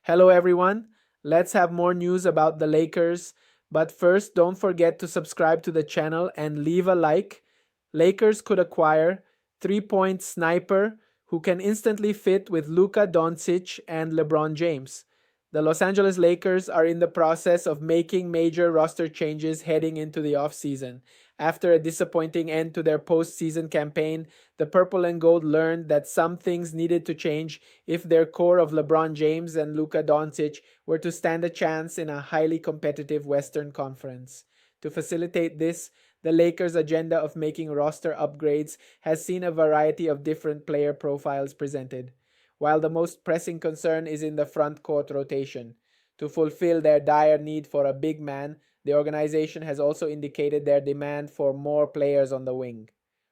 Hello everyone. Let's have more news about the Lakers. But first, don't forget to subscribe to the channel and leave a like. Lakers could acquire three-point sniper who can instantly fit with Luka Doncic and LeBron James. The Los Angeles Lakers are in the process of making major roster changes heading into the offseason. After a disappointing end to their postseason campaign, the Purple and Gold learned that some things needed to change if their core of LeBron James and Luka Doncic were to stand a chance in a highly competitive Western Conference. To facilitate this, the Lakers' agenda of making roster upgrades has seen a variety of different player profiles presented, while the most pressing concern is in the front court rotation. To fulfill their dire need for a big man, the organization has also indicated their demand for more players on the wing.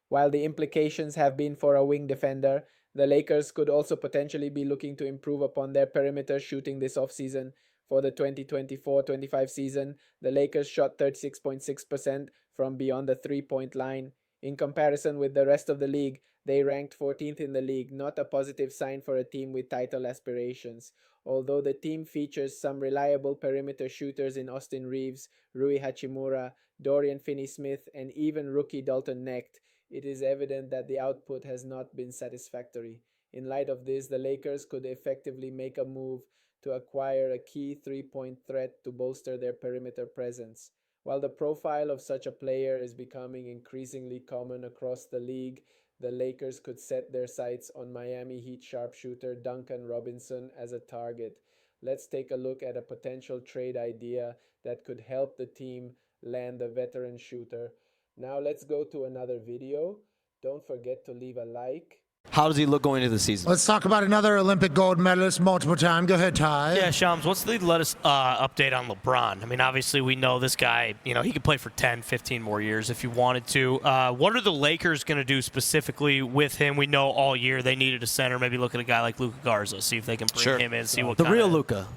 While the implications have been for a wing defender, the Lakers could also potentially be looking to improve upon their perimeter shooting this offseason. For the 2024-25 season, the Lakers shot 36.6% from beyond the three-point line. In comparison with the rest of the league, they ranked 14th in the league, not a positive sign for a team with title aspirations. Although the team features some reliable perimeter shooters in Austin Reeves, Rui Hachimura, Dorian Finney-Smith, and even rookie Dalton Knecht, it is evident that the output has not been satisfactory. In light of this, the Lakers could effectively make a move to acquire a key three-point threat to bolster their perimeter presence. While the profile of such a player is becoming increasingly common across the league, the Lakers could set their sights on Miami Heat sharpshooter Duncan Robinson as a target. Let's take a look at a potential trade idea that could help the team land the veteran shooter. Now let's go to another video. Don't forget to leave a like. How does he look going into the season? Let's talk about another Olympic gold medalist multiple time. Go ahead, Ty. Yeah, Shams, what's the latest update on LeBron? I mean, obviously we know this guy, he could play for 10, 15 more years if he wanted to. What are the Lakers going to do specifically with him? We know all year they needed a center. Maybe look at a guy like Luka Garza, see if they can bring him in, see what the real Luka.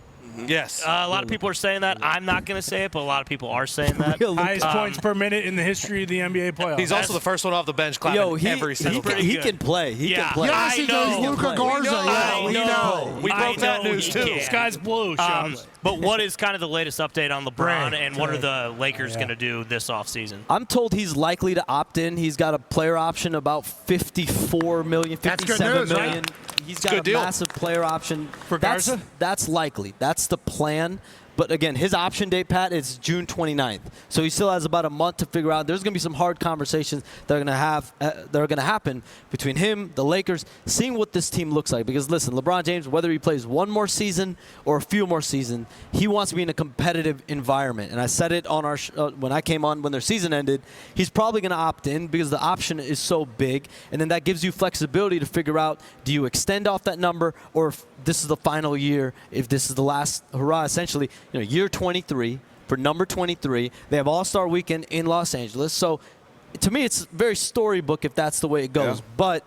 Yes. A lot of people are saying that. I'm not going to say it, but a lot of people are saying that. Highest points per minute in the history of the NBA playoffs. He's also the first one off the bench clapping every single game. He can play. He can play. Yes, he does. Luka Garza. We know. We broke that news, too. The sky's blue, Sean. But what is kind of the latest update on LeBron, and what are the Lakers going to do this offseason? I'm told he's likely to opt in. He's got a player option about $54 million, $57 million. Right? He's got a massive player option. For Garza? That's likely. That's the plan. But again, his option date, Pat, is June 29th. So he still has about a month to figure out. There's going to be some hard conversations that are going to happen between him, the Lakers, seeing what this team looks like. Because listen, LeBron James, whether he plays one more season or a few more seasons, he wants to be in a competitive environment. And I said it on our when I came on when their season ended. He's probably going to opt in because the option is so big, and then that gives you flexibility to figure out, do you extend off that number, or if this is the final year, if this is the last hurrah, essentially. Year 23 for number 23. They have All-Star Weekend in Los Angeles. So, to me, it's very storybook if that's the way it goes. Yeah. But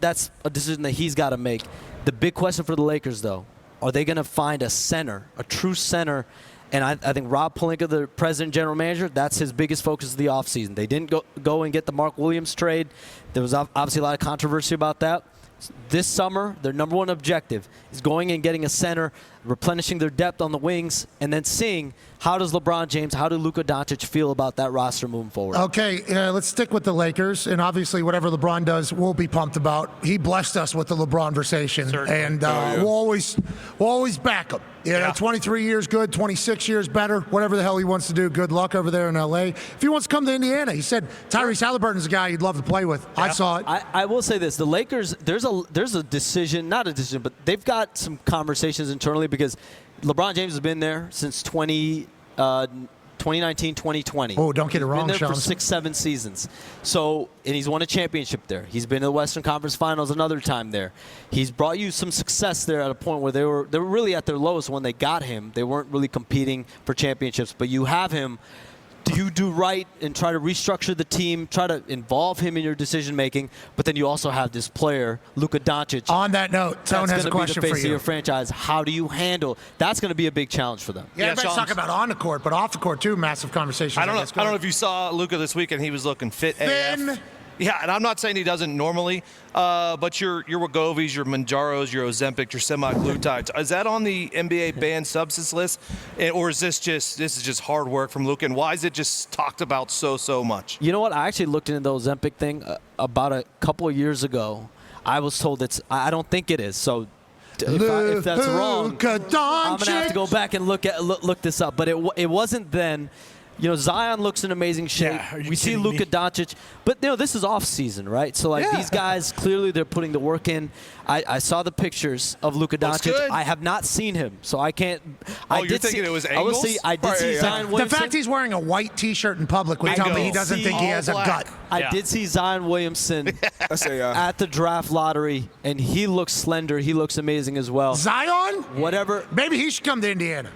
that's a decision that he's got to make. The big question for the Lakers, though, are they going to find a center, a true center? And I think Rob Pelinka, the president general manager, that's his biggest focus of the offseason. They didn't go and get the Mark Williams trade. There was obviously a lot of controversy about that. This summer, their number one objective is going and getting a center, replenishing their depth on the wings, and then seeing how does LeBron James, how do Luka Doncic feel about that roster moving forward. Okay, let's stick with the Lakers, and obviously whatever LeBron does, we'll be pumped about. He blessed us with the LeBron conversation, and we'll always back him. 23 years good, 26 years better, whatever the hell he wants to do. Good luck over there in L.A. If he wants to come to Indiana, he said Tyrese Halliburton's a guy he'd love to play with. Yeah. I saw it. I will say this: the Lakers, there's a decision, not a decision, but they've got some conversations internally because LeBron James has been there since 2019, 2020. Oh, don't get it wrong, He's been there Sean. for 6-7 seasons. So, and he's won a championship there. He's been to the Western Conference Finals another time there. He's brought you some success there at a point where they were really at their lowest when they got him. They weren't really competing for championships, but you have him. You do right and try to restructure the team, try to involve him in your decision-making, but then you also have this player, Luka Doncic. On that note, Tone has a question for you. That's going to be the face of your franchise. How do you handle? That's going to be a big challenge for them. Yeah, let's talk about on the court, but off the court too, massive conversations. I don't know if you saw Luka this weekend. He was looking fit thin, AF. Yeah, and I'm not saying he doesn't normally, but your Wegovy's, your Manjaros, your Ozempic, your semaglutides, is that on the NBA banned substance list, or is this is just hard work from Luka? And why is it just talked about so much? You know what? I actually looked into the Ozempic thing about a couple of years ago. I was told I don't think it is. So if that's wrong, I'm gonna have to go back and look this up. But it wasn't then. You know, Zion looks in amazing shape. Yeah, we see Luka Doncic, but this is off season, right? So these guys clearly they're putting the work in. I saw the pictures of Luka Doncic. I have not seen him, so I can't. You're thinking it was angles? I did see Zion Williamson. The fact he's wearing a white T-shirt in public would tell me he doesn't think he has a gut. I did see Zion Williamson at the draft lottery, and he looks slender. He looks amazing as well. Zion? Whatever. Maybe he should come to Indiana.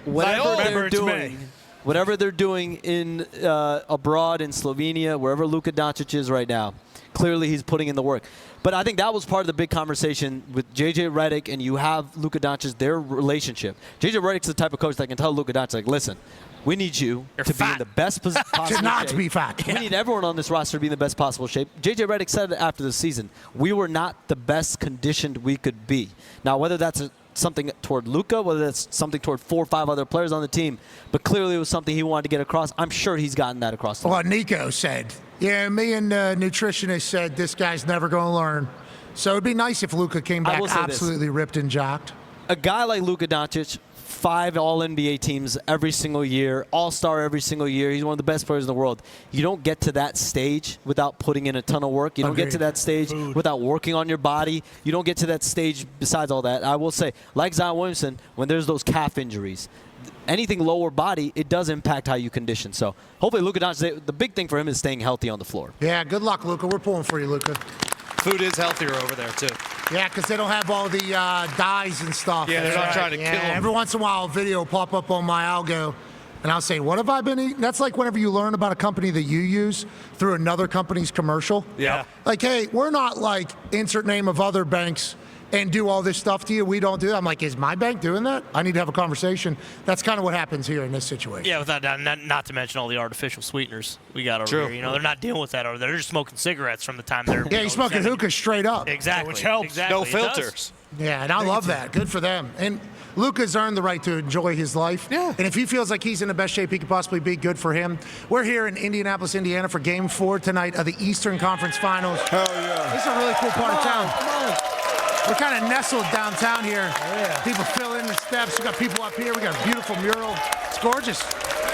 Whatever they're doing in abroad in Slovenia, wherever Luka Doncic is right now, clearly he's putting in the work. But I think that was part of the big conversation with J.J. Redick, and you have Luka Doncic, their relationship. J.J. Redick's the type of coach that can tell Luka Doncic, like, listen, we need you to be in the best possible shape. To not be fat. We need everyone on this roster to be in the best possible shape. J.J. Redick said it after the season. We were not the best conditioned we could be. Now, whether that's something toward Luka, whether that's something toward 4 or 5 other players on the team, but clearly it was something he wanted to get across. I'm sure he's gotten that across. Well, Nico said, yeah, me and nutritionist said this guy's never going to learn. So it'd be nice if Luka came back absolutely ripped and jacked. A guy like Luka Doncic, 5 All-NBA teams every single year, All-Star every single year. He's one of the best players in the world. You don't get to that stage without putting in a ton of work. You don't get to that stage without working on your body. You don't get to that stage besides all that. I will say, like Zion Williamson, when there's those calf injuries, anything lower body, it does impact how you condition. So hopefully Luka Doncic, the big thing for him is staying healthy on the floor. Yeah, good luck, Luka. We're pulling for you, Luka. Food is healthier over there, too. Yeah, because they don't have all the dyes and stuff. Yeah, they're not trying to kill them. Every once in a while, a video will pop up on my algo, and I'll say, what have I been eating? That's like whenever you learn about a company that you use through another company's commercial. Yeah. Like, hey, we're not like insert name of other banks and do all this stuff to you. We don't do that. I'm like, is my bank doing that? I need to have a conversation. That's kind of what happens here in this situation. Yeah, without doubt. Not to mention all the artificial sweeteners we got over here. You know, they're not dealing with that over there. They're just smoking cigarettes from the time they're. Yeah, he's smoking hookah straight up. Exactly. Which helps. Exactly. No filters. Yeah, and I love that. Good for them. And Luka's earned the right to enjoy his life. Yeah. And if he feels like he's in the best shape he could possibly be, good for him. We're here in Indianapolis, Indiana for Game 4 tonight of the Eastern Conference Finals. Hell yeah. This is a really cool part of town. We're kind of nestled downtown here. People fill in the steps. We got people up here. We got a beautiful mural. It's gorgeous.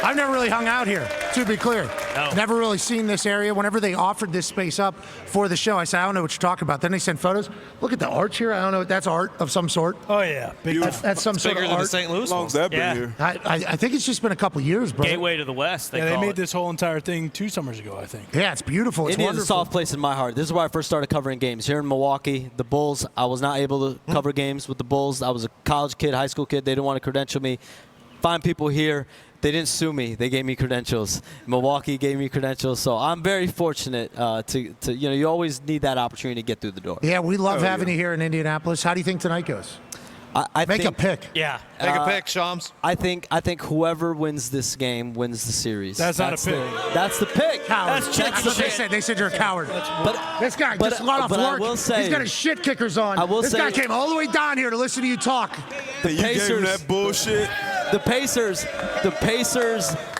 I've never really hung out here, to be clear. No. Never really seen this area. Whenever they offered this space up for the show, I said, I don't know what you're talking about. Then they sent photos. Look at the arch here. I don't know. That's art of some sort. Oh, yeah. That's some sort Bigger of than the art. St. Louis How long's that been Yeah. here? I think it's just been a couple years, bro. Gateway to the West. They They call made it. this whole entire thing 2 summers ago, I think. Yeah, it's beautiful. It's Indiana's a wonderful. soft place in my heart. This is where I first started covering games. Here in Milwaukee, the Bulls, I was not able to cover games with the Bulls. I was a college kid, high school kid. They didn't want to credential me. Find people here. They didn't sue me. They gave me credentials. Milwaukee gave me credentials. So I'm very fortunate to you always need that opportunity to get through the door. Yeah, we love having you here in Indianapolis. How do you think tonight goes? I Make think, a pick. Yeah. Take a pick, Shams. I think whoever wins this game wins the series. That's not a pick. That's the pick. Coward. That's That's what they said. They said you're a coward. But This guy just got off but I work. will say- He's got his shit kickers on. I will this say- guy came all the way down here to listen to you talk. You gave him Pacers- that bullshit. the Pacers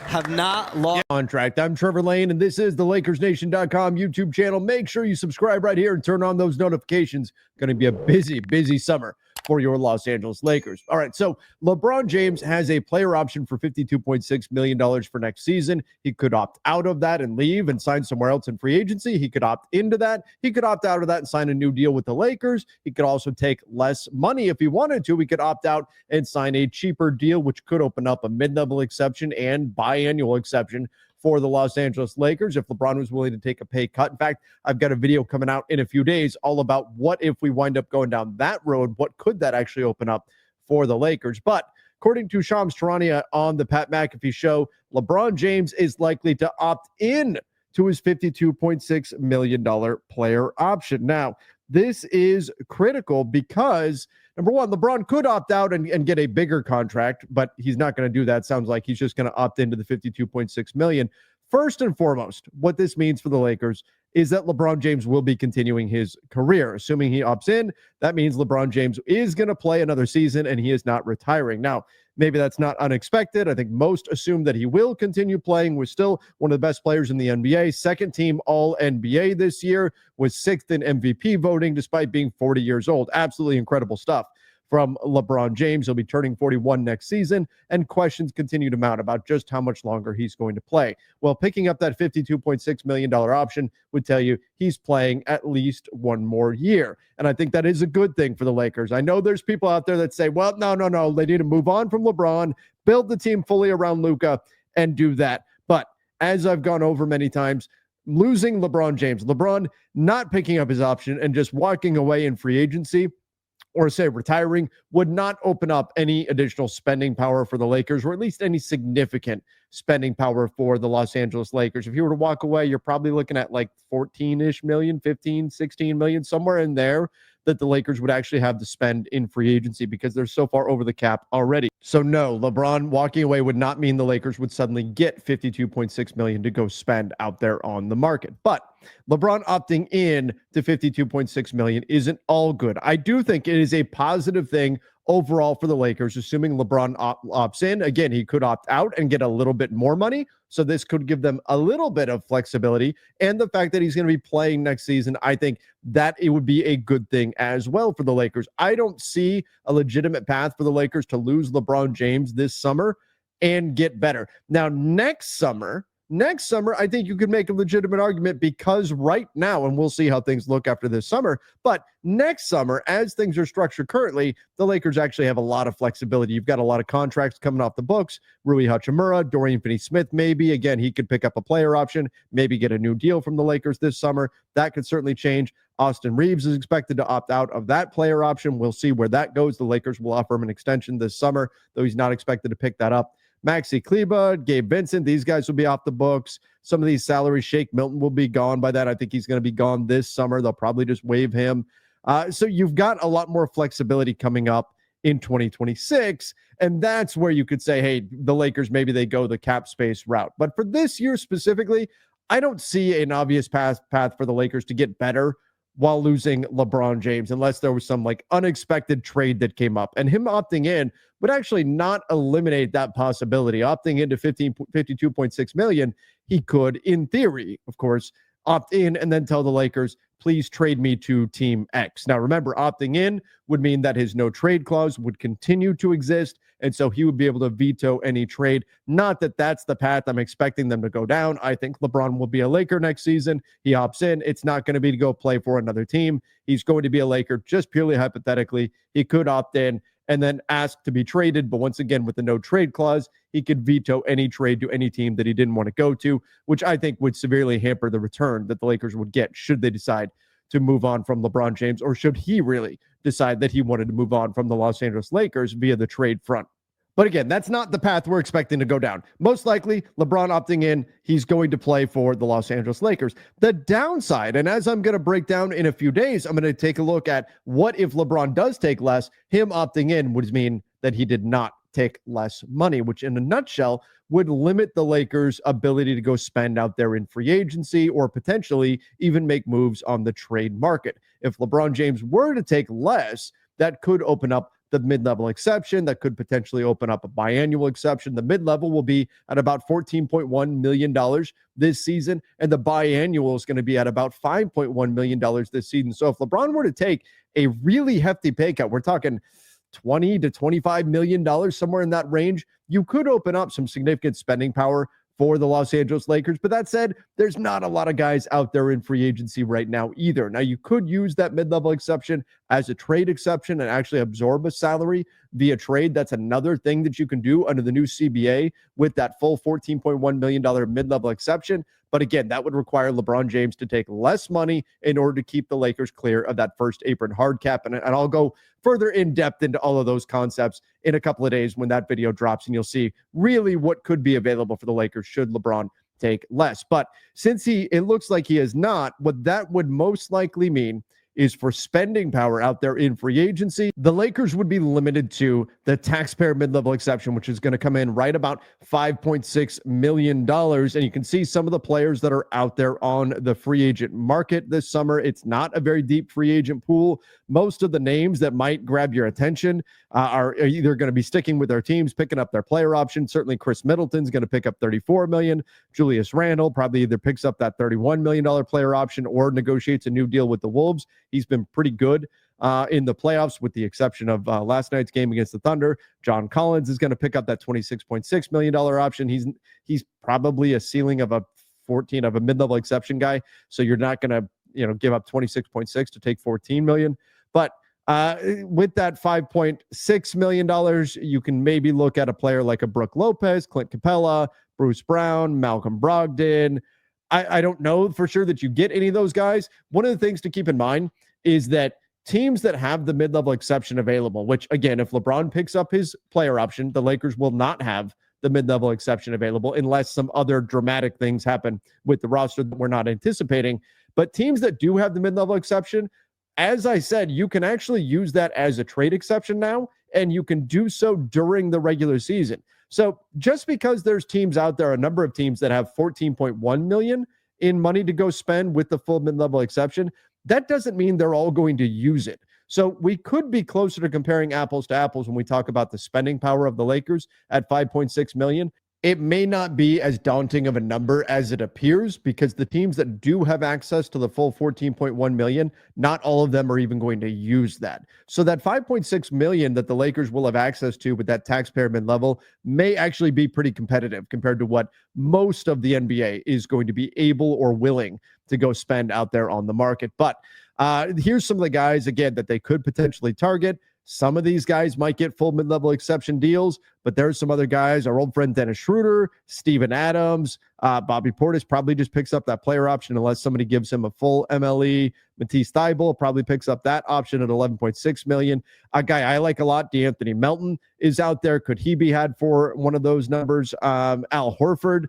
have not lost. Contract. I'm Trevor Lane, and this is the LakersNation.com YouTube channel. Make sure you subscribe right here and turn on those notifications. Going to be a busy, busy summer for your Los Angeles Lakers. All right, so LeBron James has a player option for $52.6 million for next season. He could opt out of that and leave and sign somewhere else in free agency. He could opt into that. He could opt out of that and sign a new deal with the Lakers. He could also take less money if he wanted to. He could opt out and sign a cheaper deal, which could open up a mid-level exception and biannual exception for the Los Angeles Lakers if LeBron was willing to take a pay cut. In fact, I've got a video coming out in a few days all about what if we wind up going down that road, what could that actually open up for the Lakers. But according to Shams Charania on the Pat McAfee show, LeBron James is likely to opt in to his $52.6 million player option. Now, this is critical because, number one, LeBron could opt out and get a bigger contract, but he's not going to do that. Sounds like he's just going to opt into the $52.6 million. First and foremost, what this means for the Lakers is that LeBron James will be continuing his career. Assuming he opts in, that means LeBron James is going to play another season and he is not retiring. Now, maybe that's not unexpected. I think most assume that he will continue playing. Was still one of the best players in the NBA, second team All-NBA this year, was sixth in MVP voting despite being 40 years old. Absolutely incredible stuff from LeBron James. He'll be turning 41 next season, and questions continue to mount about just how much longer he's going to play. Well, picking up that $52.6 million option would tell you he's playing at least one more year. And I think that is a good thing for the Lakers. I know there's people out there that say, well, no. They need to move on from LeBron, build the team fully around Luka, and do that. But as I've gone over many times, losing LeBron James, LeBron not picking up his option and just walking away in free agency, or say retiring, would not open up any additional spending power for the Lakers, or at least any significant spending power for the Los Angeles Lakers. If you were to walk away, you're probably looking at like 14-ish million, 15, 16 million, somewhere in there that the Lakers would actually have to spend in free agency because they're so far over the cap already. So no, LeBron walking away would not mean the Lakers would suddenly get $52.6 million to go spend out there on the market. But LeBron opting in to $52.6 million isn't all good. I do think it is a positive thing overall for the Lakers, assuming LeBron opts in. Again, he could opt out and get a little bit more money. So this could give them a little bit of flexibility. And the fact that he's going to be playing next season, I think that it would be a good thing as well for the Lakers. I don't see a legitimate path for the Lakers to lose LeBron James this summer and get better. Now, next summer, I think you could make a legitimate argument because right now, and we'll see how things look after this summer, but next summer, as things are structured currently, the Lakers actually have a lot of flexibility. You've got a lot of contracts coming off the books. Rui Hachimura, Dorian Finney-Smith, maybe. Again, he could pick up a player option, maybe get a new deal from the Lakers this summer. That could certainly change. Austin Reeves is expected to opt out of that player option. We'll see where that goes. The Lakers will offer him an extension this summer, though he's not expected to pick that up. Maxi Kleba, Gabe Vincent, these guys will be off the books. Some of these salaries, Shake Milton will be gone by then. I think he's going to be gone this summer. They'll probably just waive him. So you've got a lot more flexibility coming up in 2026. And that's where you could say, hey, the Lakers, maybe they go the cap space route. But for this year specifically, I don't see an obvious path for the Lakers to get better while losing LeBron James, unless there was some like unexpected trade that came up. And him opting in would actually not eliminate that possibility. Opting into $52.6 million, he could, in theory, of course, opt in and then tell the Lakers, please trade me to Team X. Now, remember, opting in would mean that his no trade clause would continue to exist, and so he would be able to veto any trade. Not that that's the path I'm expecting them to go down. I think LeBron will be a Laker next season. He opts in. It's not going to be to go play for another team. He's going to be a Laker, just purely hypothetically. He could opt in and then ask to be traded, but once again, with the no trade clause, he could veto any trade to any team that he didn't want to go to, which I think would severely hamper the return that the Lakers would get should they decide to move on from LeBron James, or should he really decide that he wanted to move on from the Los Angeles Lakers via the trade front. But again, that's not the path we're expecting to go down. Most likely, LeBron opting in, he's going to play for the Los Angeles Lakers. The downside, and as I'm going to break down in a few days, I'm going to take a look at what if LeBron does take less. Him opting in would mean that he did not take less money, which in a nutshell would limit the Lakers' ability to go spend out there in free agency or potentially even make moves on the trade market. If LeBron James were to take less, that could open up the mid-level exception. That could potentially open up a biannual exception. The mid-level will be at about $14.1 million this season, and the biannual is going to be at about $5.1 million this season. So if LeBron were to take a really hefty pay cut, we're talking $20 to $25 million, somewhere in that range, you could open up some significant spending power for the Los Angeles Lakers. But that said, there's not a lot of guys out there in free agency right now either. Now, you could use that mid-level exception as a trade exception and actually absorb a salary via trade. That's another thing that you can do under the new CBA with that full $14.1 million mid-level exception. But again, that would require LeBron James to take less money in order to keep the Lakers clear of that first apron hard cap. And I'll go further in depth into all of those concepts in a couple of days when that video drops, and you'll see really what could be available for the Lakers should LeBron take less. But since it looks like he is not, what that would most likely mean is for spending power out there in free agency. The Lakers would be limited to the taxpayer mid-level exception, which is going to come in right about $5.6 million. And you can see some of the players that are out there on the free agent market this summer. It's not a very deep free agent pool. Most of the names that might grab your attention are either going to be sticking with their teams, picking up their player option. Certainly Chris Middleton's going to pick up $34 million. Julius Randle probably either picks up that $31 million player option or negotiates a new deal with the Wolves. He's been pretty good in the playoffs, with the exception of last night's game against the Thunder. John Collins is going to pick up that $26.6 million option. He's probably a ceiling of a 14 of a mid-level exception guy. So you're not going to, give up 26.6 to take 14 million. But with that $5.6 million, you can maybe look at a player like a Brook Lopez, Clint Capella, Bruce Brown, Malcolm Brogdon. I don't know for sure that you get any of those guys. One of the things to keep in mind is that teams that have the mid-level exception available, which again, if LeBron picks up his player option, the Lakers will not have the mid-level exception available unless some other dramatic things happen with the roster that we're not anticipating. But teams that do have the mid-level exception, as I said, you can actually use that as a trade exception now, and you can do so during the regular season. So just because there's teams out there, a number of teams that have 14.1 million in money to go spend with the full mid-level exception, that doesn't mean they're all going to use it. So we could be closer to comparing apples to apples when we talk about the spending power of the Lakers at 5.6 million. It may not be as daunting of a number as it appears, because the teams that do have access to the full 14.1 million, not all of them are even going to use that. So that 5.6 million that the Lakers will have access to with that taxpayer mid-level may actually be pretty competitive compared to what most of the NBA is going to be able or willing to go spend out there on the market. But here's some of the guys, again, that they could potentially target. Some of these guys might get full mid-level exception deals, but there's some other guys, our old friend Dennis Schroeder, Steven Adams, Bobby Portis probably just picks up that player option unless somebody gives him a full MLE. Matisse Thybulle probably picks up that option at 11.6 million. A guy I like a lot, DeAnthony Melton, is out there. Could he be had for one of those numbers? Al Horford,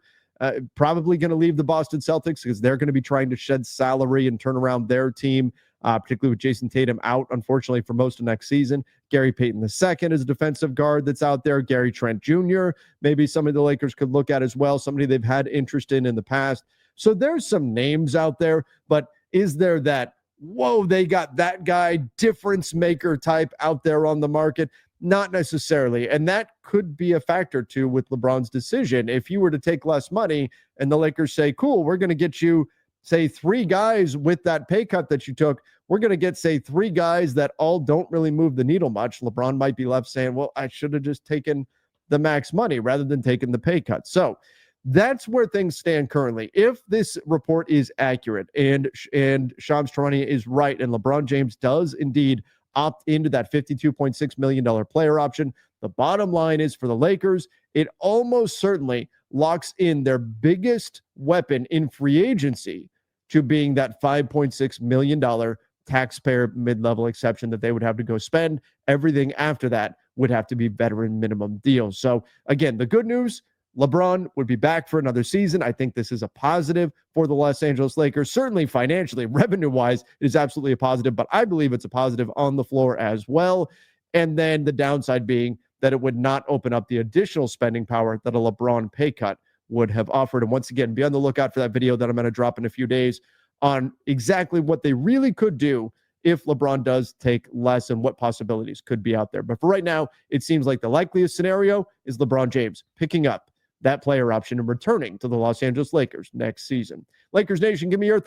probably going to leave the Boston Celtics because they're going to be trying to shed salary and turn around their team. Particularly with Jason Tatum out, unfortunately, for most of next season. Gary Payton II is a defensive guard that's out there. Gary Trent Jr., maybe somebody the Lakers could look at as well, somebody they've had interest in the past. So there's some names out there, but is there that, whoa, they got that guy, difference maker type out there on the market? Not necessarily. And that could be a factor too with LeBron's decision. If you were to take less money and the Lakers say, cool, we're going to get you, say, 3 guys with that pay cut that you took, we're going to get, say, 3 guys that all don't really move the needle much. LeBron might be left saying, well, I should have just taken the max money rather than taking the pay cut. So that's where things stand currently. If this report is accurate and Shams Charania is right and LeBron James does indeed opt into that $52.6 million player option, the bottom line is for the Lakers, it almost certainly locks in their biggest weapon in free agency to being that $5.6 million taxpayer mid-level exception that they would have to go spend. Everything after that would have to be veteran minimum deals. So again, the good news, LeBron would be back for another season. I think this is a positive for the Los Angeles Lakers. Certainly financially, revenue-wise, it is absolutely a positive, but I believe it's a positive on the floor as well. And then the downside being that it would not open up the additional spending power that a LeBron pay cut would have offered. And once again, be on the lookout for that video that I'm going to drop in a few days on exactly what they really could do if LeBron does take less and what possibilities could be out there. But for right now, it seems like the likeliest scenario is LeBron James picking up that player option and returning to the Los Angeles Lakers next season. Lakers Nation, give me your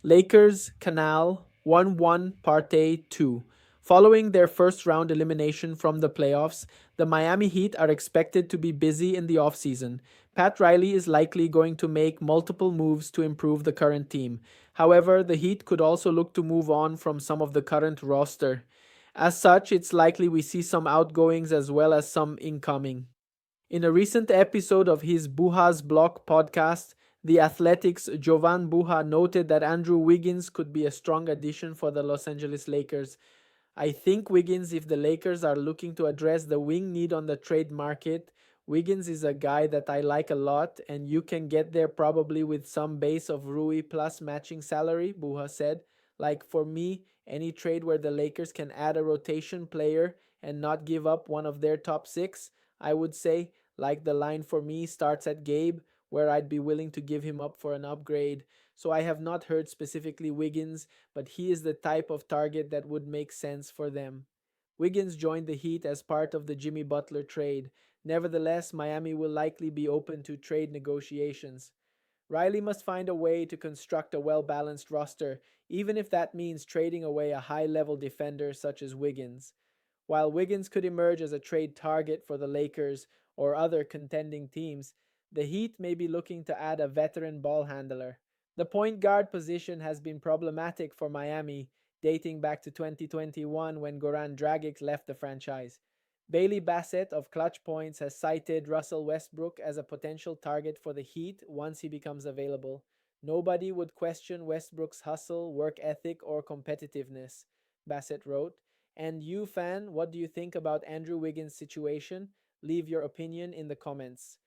Lakers Canal 1-1 Parte 2. Following their first-round elimination from the playoffs, the Miami Heat are expected to be busy in the offseason. Pat Riley is likely going to make multiple moves to improve the current team. However, the Heat could also look to move on from some of the current roster. As such, it's likely we see some outgoings as well as some incoming. In a recent episode of his Buha's Block podcast, The Athletic's Jovan Buha noted that Andrew Wiggins could be a strong addition for the Los Angeles Lakers. I think Wiggins, if the Lakers are looking to address the wing need on the trade market, Wiggins is a guy that I like a lot, and you can get there probably with some base of Rui plus matching salary, Buha said. Like, for me, Any trade where the Lakers can add a rotation player and not give up one of their top six, I would say, like the line for me starts at Gabe, where I'd be willing to give him up for an upgrade. So I have not heard specifically Wiggins, but he is the type of target that would make sense for them. Wiggins joined the Heat as part of the Jimmy Butler trade. Nevertheless, Miami will likely be open to trade negotiations. Riley must find a way to construct a well-balanced roster, even if that means trading away a high-level defender such as Wiggins. While Wiggins could emerge as a trade target for the Lakers or other contending teams, the Heat may be looking to add a veteran ball handler. The point guard position has been problematic for Miami, dating back to 2021 when Goran Dragic left the franchise. Bailey Bassett of Clutch Points has cited Russell Westbrook as a potential target for the Heat once he becomes available. Nobody would question Westbrook's hustle, work ethic, or competitiveness, Bassett wrote. And you, fan, what do you think about Andrew Wiggins' situation? Leave your opinion in the comments.